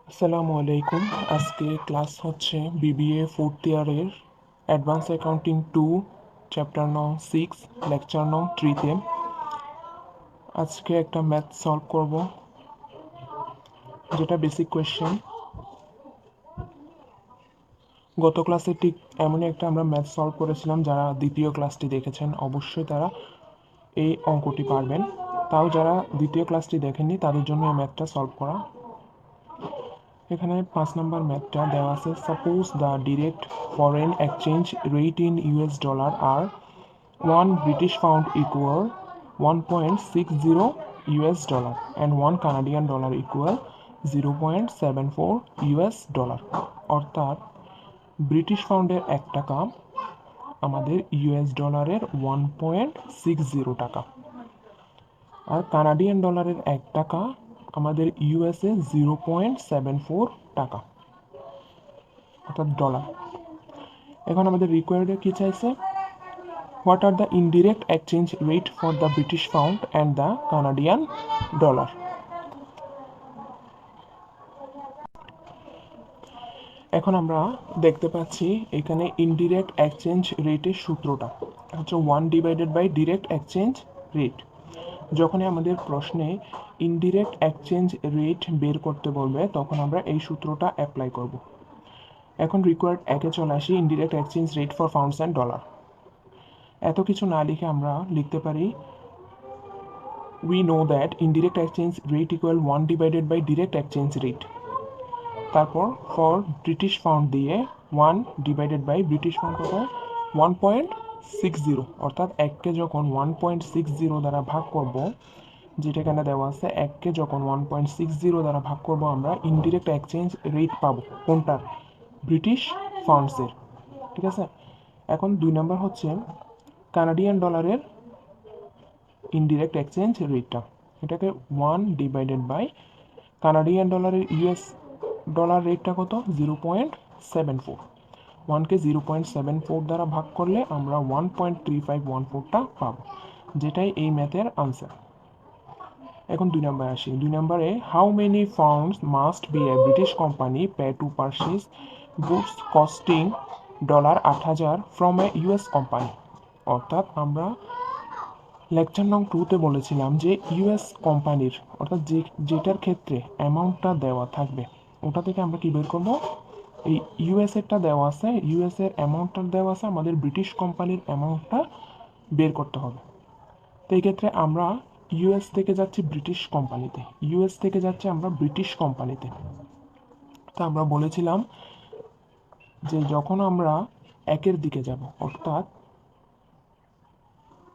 আসসালামু আলাইকুম। আজকে ক্লাস হচ্ছে বিবিএ ফোর্থ ইয়ারের অ্যাডভান্স অ্যাকাউন্টিং 2 চ্যাপ্টার নং 6 লেকচার নং 3-তে। আজকে একটা ম্যাথ সলভ করব, যেটা বেসিক কোয়েশ্চেন। গত ক্লাসে ঠিক এমনই একটা আমরা ম্যাথ সলভ করেছিলাম। যারা দ্বিতীয় ক্লাসটি দেখেছেন অবশ্যই তারা এই অঙ্কটি পারবেন। তাও যারা দ্বিতীয় ক্লাসটি দেখেননি তাদের জন্য এই ম্যাথটা সলভ করা। এখানে 5 নম্বর ম্যাথটা দেওয়া আছে। Suppose the direct foreign exchange rate in US dollar আর 1 British pound equal 1.60 US dollar and 1 Canadian dollar equal 0.74 US dollar। অর্থাৎ ব্রিটিশ পাউন্ডের 1 টাকা আমাদের ইউএস ডলারের 1.60 টাকা, আর কানাডিয়ান ডলারের 1 টাকা আমাদের ইউএসএ 0.74 টাকা, অর্থাৎ ডলার। এখন আমাদের রিকোয়ার্ডে কি চাইছে? What are the indirect exchange rate for the British pound and the Canadian dollar? এখন আমরা দেখতে পাচ্ছি এখানে ইনডিরেক্ট এক্সচেঞ্জ রেটের সূত্রটা হচ্ছে 1/ডিরেক্ট এক্সচেঞ্জ রেট। যখনই আমাদের প্রশ্নে ইনডিরেক্ট এক্সচেঞ্জ রেট বের করতে বলবে তখন আমরা এই সূত্রটা অ্যাপ্লাই করব। এখন রিকোয়ার্ড একে চলে আসি, indirect exchange rate for pounds and dollar. এত কিছু না লিখে আমরা লিখতে পারি we know that indirect exchange rate equal 1/direct exchange rate। তারপর ফর ব্রিটিশ পাউন্ড দিয়ে 1 ব্রিটিশ পাউন্ড কত? 1.60, অর্থাৎ 1কে যখন 1.60 দ্বারা ভাগ করব, যেটা এখানে দেওয়া আছে, 1কে যখন 1.60 দ্বারা ভাগ করব আমরা ইনডিরেক্ট এক্সচেঞ্জ রেট পাবো। কোনটার? ব্রিটিশ পাউন্ডসের। ঠিক আছে। এখন 2 নম্বর হচ্ছে কানাডিয়ান ডলারের ইনডিরেক্ট এক্সচেঞ্জ রেটটা। এটাকে 1 কানাডিয়ান ডলারের ইউএস ডলার রেটটা কত? 0.74। 1কে 0.74 দ্বারা ভাগ করলে আমরা 1.3514টা পাবো, যেটাই এই ম্যাথের আনসার। এখন 2 নম্বরে আসি। 2 নম্বরে how many pounds must B A British company pay to purchase goods costing $8,000 from a US company. অর্থাৎ আমরা লেকচার নং 2-তে বলেছিলাম যে ইউএস কোম্পানির, অর্থাৎ যেটার ক্ষেত্রে অ্যামাউন্টটা দেওয়া থাকবে ওটা থেকে আমরা কি বের করবো? এই ইউএসএরটা দেওয়া আছে, ইউএসএর অ্যামাউন্টটা দেওয়া আছে, আমাদের ব্রিটিশ কোম্পানির অ্যামাউন্টটা বের করতে হবে। তো এই ক্ষেত্রে আমরা ইউএস থেকে যাচ্ছি ব্রিটিশ কোম্পানিতে, ইউএস থেকে যাচ্ছি আমরা ব্রিটিশ কোম্পানিতে। তো আমরা বলেছিলাম যে যখন আমরা একের দিকে যাব, অর্থাৎ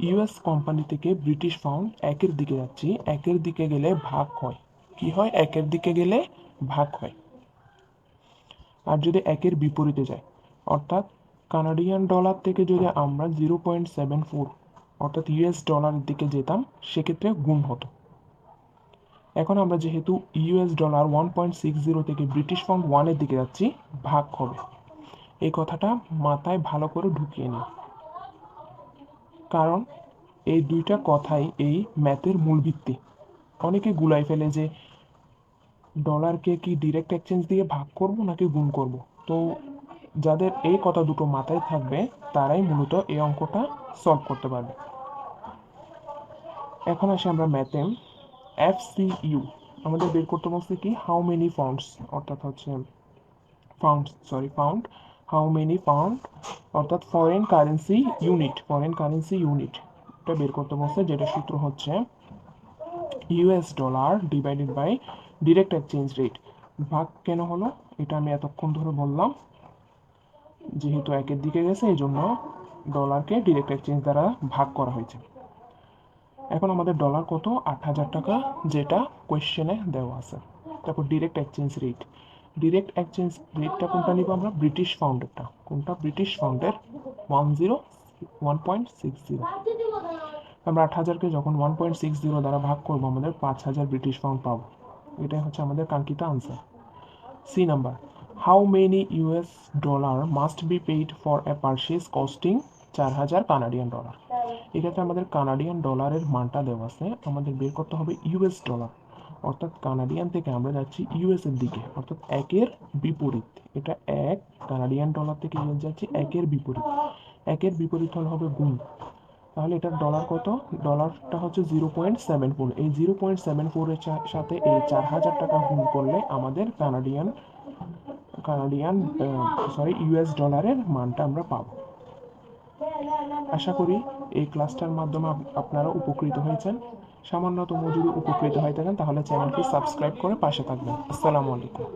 ইউএস কোম্পানি থেকে ব্রিটিশ পাউন্ড একের দিকে যাচ্ছি, একের দিকে গেলে ভাগ হয়। কি হয়? একের দিকে গেলে ভাগ হয়। আর যদি একের বিপরীতে যায়, অর্থাৎ কানাডিয়ান ডলার থেকে যদি আমরা 0.74 অর্থাৎ ইউএস ডলারের দিকে যেতাম, সেক্ষেত্রে গুণ হতো। এখন আমরা যেহেতু ইউএস ডলার 1.60 থেকে ব্রিটিশ পাউন্ড 1-এর দিকে যাচ্ছি, ভাগ হবে। এই কথাটা মাথায় ভালো করে ঢুকিয়ে নিই, কারণ এই দুইটা কথাই এই ম্যাথের মূল ভিত্তি। অনেকে গুলাই ফেলে যে ডলারকে কি ডিরেক্ট এক্সচেঞ্জ দিয়ে ভাগ করব নাকি গুণ করব। তো যাদের এই কথা দুটো মাথায় থাকবে তারাই মূলত এই অঙ্কটা সলভ করতে পারবে। এখন আসি আমরা ম্যাথে এফসিইউ। আমাদের বের করতে বলছে কি হাউ মেনি পাউন্ডস, অর্থাৎ হচ্ছে পাউন্ড হাউ মেনি পাউন্ড, অর্থাৎ ফরেন কারেন্সি ইউনিট, এটা বের করতে বলছে, যেটা সূত্র হচ্ছে US dollar divided by direct exchange rate. ভাগ কেন হলো এটা আমি এতক্ষণ ধরে বললাম, যেহেতু একের দিকে গেছে এই জন্য ডলারকে ডিরেক্ট এক্সচেঞ্জ দ্বারা ভাগ করা হয়েছে। এখন আমাদের ডলার কত? 8,000 টাকা, যেটা কোয়েশ্চেনে দেওয়া আছে। তারপর ডিরেক্ট এক্সচেঞ্জ রেটটা কোনটা নিব আমরা? ব্রিটিশ পাউন্ডেরটা। কোনটা? ব্রিটিশ পাউন্ডের 1.60। আমরা 8,000কে যখন 1.60 দ্বারা ভাগ করবো আমাদের 5,000 ব্রিটিশ পাউন্ড পাবো। এটাই হচ্ছে আমাদের কাঙ্ক্ষিত answer. C number, how many US dollar must be paid for a purchase costing 4,000 Canadian dollar. এক্ষেত্রে আমাদের কানাডিয়ান ডলারের মানটা দেওয়া আছে, আমাদের বের করতে হবে ইউএস ডলার। অর্থাৎ কানাডিয়ান থেকে আমরা যাচ্ছি ইউএসের দিকে, অর্থাৎ একের বিপরীত। এটা এক, কানাডিয়ান ডলার থেকে ইউএস যাচ্ছি, একের বিপরীত। একের বিপরীত হল হবে গুণ। তাহলে এটার ডলার কত? ডলারটা হচ্ছে 0.74। এই 0.74-এর সাথে এই 4000 টাকা গুণ করলে আমাদের কানাডিয়ান ইউএস ডলারের মানটা আমরা পাবো। আশা করি এই ক্লাসটার মাধ্যমে আপনারা উপকৃত হয়েছেন। সামান্যতম যদি উপকৃত হয়ে থাকেন তাহলে চ্যানেলটি সাবস্ক্রাইব করে পাশে থাকবেন। আসসালামু আলাইকুম।